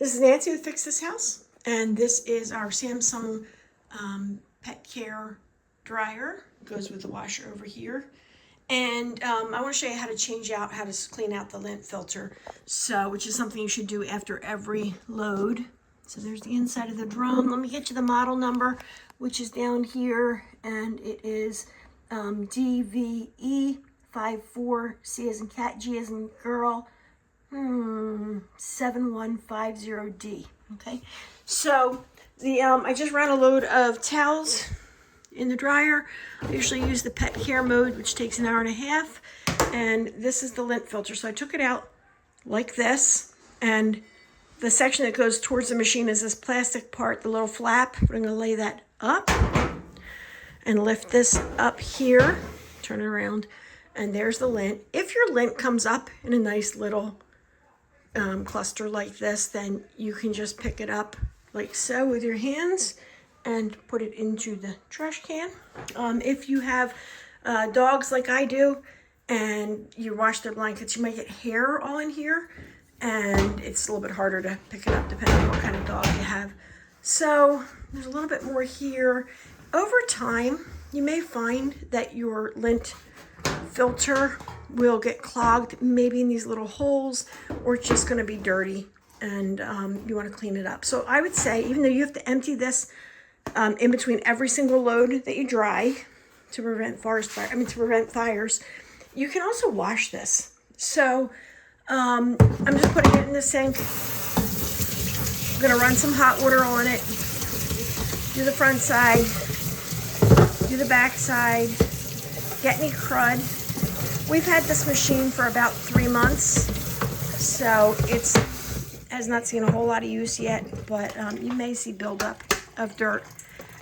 This is Nancy with Fix This House, and this is our Samsung pet care dryer. It goes with the washer over here. And I want to show you how to clean out the lint filter, which is something you should do after every load. So there's the inside of the drum. Let me get you the model number, which is down here, and it is DVE54, C as in cat, G as in girl, 7150D. Okay, so I just ran a load of towels in the dryer. I usually use the pet care mode, which takes an hour and a half, and this is the lint filter. So I took it out like this, and the section that goes towards the machine is this plastic part, the little flap. But I'm going to lay that up and lift this up here, turn it around, and there's the lint. If your lint comes up in a nice little cluster like this, then you can just pick it up like so with your hands and put it into the trash can. If you have dogs like I do and you wash their blankets, you might get hair all in here, and it's a little bit harder to pick it up depending on what kind of dog you have. So there's a little bit more here. Over time, you may find that your lint filter will get clogged, maybe in these little holes, or it's just going to be dirty, and you want to clean it up. So I would say, even though you have to empty this in between every single load that you dry to prevent fires, you can also wash this. So I'm just putting it in the sink. I'm going to run some hot water on it, do the front side, do the back side, get any crud. We've had this machine for about 3 months, so it has not seen a whole lot of use yet, but you may see buildup of dirt.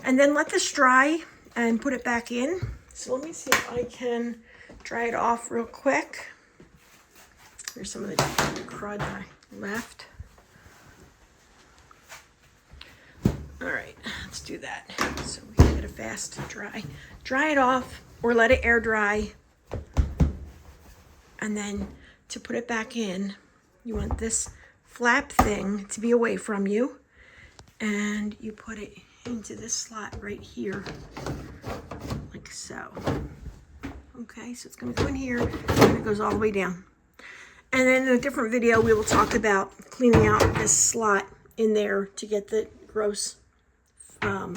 And then let this dry and put it back in. So let me see if I can dry it off real quick. Here's some of the crud I left. All right, let's do that so we can get a fast dry. Dry it off or let it air dry. And then to put it back in, you want this flap thing to be away from you. And you put it into this slot right here, like so. Okay, so it's going to go in here, and it goes all the way down. And then in a different video, we will talk about cleaning out this slot in there to get the gross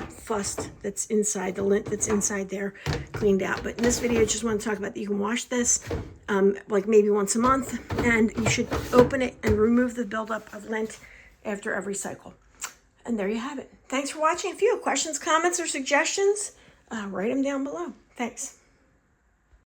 fust that's inside, the lint that's inside there, cleaned out. But in this video, I just want to talk about that you can wash this like maybe once a month, and you should open it and remove the buildup of lint after every cycle. And there you have it. Thanks for watching. If you have questions, comments, or suggestions, write them down below. Thanks.